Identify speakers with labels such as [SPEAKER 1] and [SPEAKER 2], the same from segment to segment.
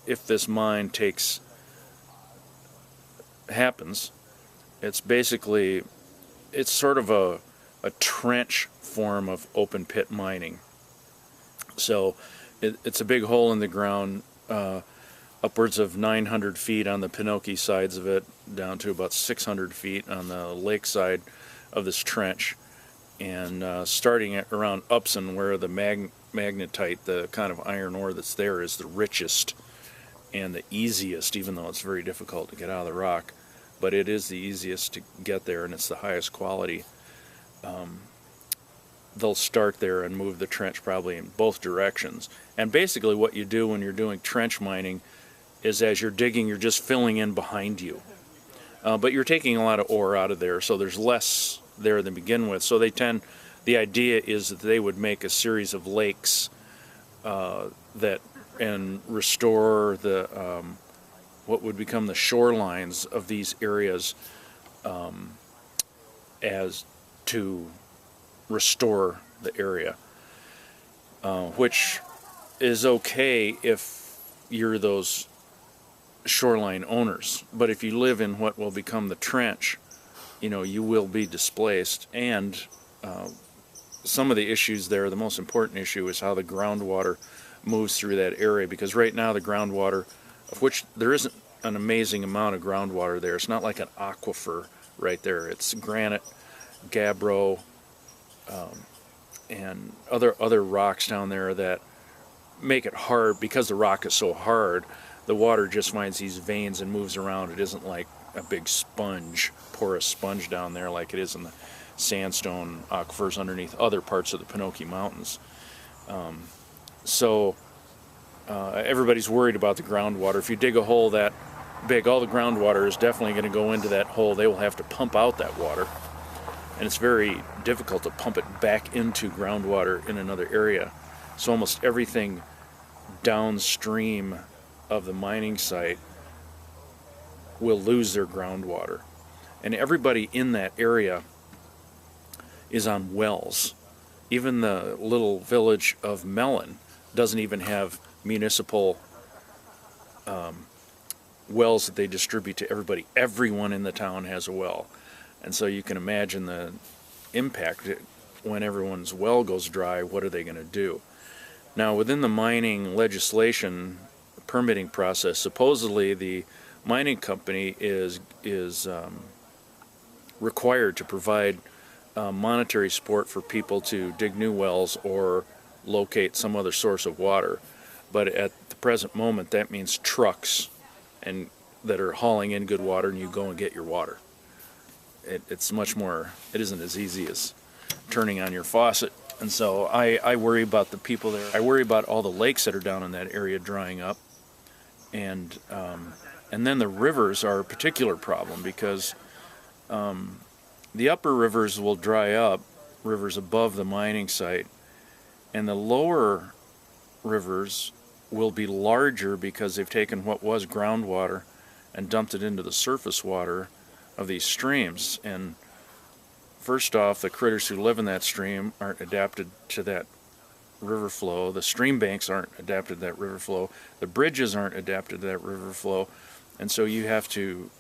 [SPEAKER 1] if this mine happens, it's basically, it's sort of a trench form of open pit mining. So it's a big hole in the ground, upwards of 900 feet on the Penokee sides of it, down to about 600 feet on the lake side of this trench. And starting at around Upson, where the magnetite, the kind of iron ore that's there, is the richest and the easiest, even though it's very difficult to get out of the rock. But it is the easiest to get there, and it's the highest quality. They'll start there and move the trench probably in both directions. And basically what you do when you're doing trench mining is, as you're digging, you're just filling in behind you. But you're taking a lot of ore out of there, so there's less there to begin with. So the idea is that they would make a series of lakes and restore the what would become the shorelines of these areas, as to restore the area, which is okay if you're those shoreline owners. But if you live in what will become the trench, you will be displaced. And some of the issues there, the most important issue is how the groundwater moves through that area, because right now the groundwater, of which there isn't an amazing amount of groundwater there, it's not like an aquifer right there. It's granite, gabbro, and other rocks down there that make it hard. Because the rock is so hard, the water just finds these veins and moves around. It isn't like a big sponge, porous sponge down there like it is in the sandstone aquifers underneath other parts of the Penokee Mountains. So everybody's worried about the groundwater. If you dig a hole that big, all the groundwater is definitely going to go into that hole. They will have to pump out that water, and it's very difficult to pump it back into groundwater in another area. So almost everything downstream of the mining site will lose their groundwater. And everybody in that area is on wells. Even the little village of Mellon doesn't even have municipal wells that they distribute to everybody. Everyone in the town has a well. And so you can imagine the impact when everyone's well goes dry. What are they going to do? Now, within the mining legislation permitting process, supposedly the mining company is required to provide monetary support for people to dig new wells or locate some other source of water. But at the present moment, that means trucks and that are hauling in good water, and you go and get your water. It's much more, it isn't as easy as turning on your faucet. And so I worry about the people there. I worry about all the lakes that are down in that area drying up. And then the rivers are a particular problem, because the upper rivers will dry up, rivers above the mining site, and the lower rivers will be larger because they've taken what was groundwater and dumped it into the surface water of these streams. And first off, the critters who live in that stream aren't adapted to that river flow. The stream banks aren't adapted to that river flow. The bridges aren't adapted to that river flow. And so you have to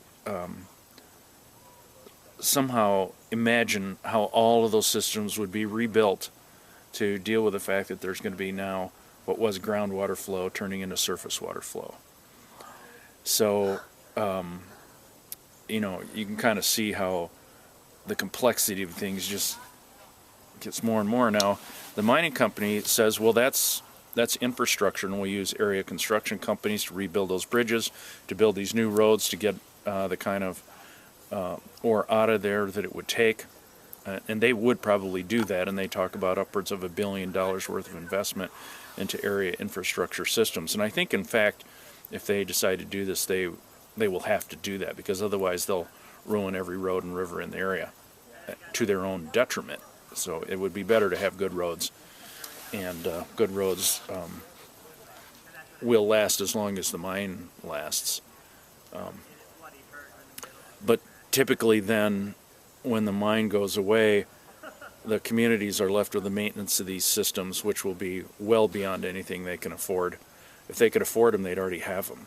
[SPEAKER 1] somehow imagine how all of those systems would be rebuilt to deal with the fact that there's going to be now what was groundwater flow turning into surface water flow. So, you can kind of see how the complexity of things just gets more and more. Now, the mining company says, well, that's infrastructure, and we'll use area construction companies to rebuild those bridges, to build these new roads, to get the kind of ore out of there that it would take. And they would probably do that, and they talk about upwards of $1 billion worth of investment into area infrastructure systems. And I think, in fact, if they decide to do this, they will have to do that, because otherwise they'll ruin every road and river in the area to their own detriment. So it would be better to have good roads, and good roads will last as long as the mine lasts. But typically then, when the mine goes away, the communities are left with the maintenance of these systems, which will be well beyond anything they can afford if they could afford them, they'd already have them.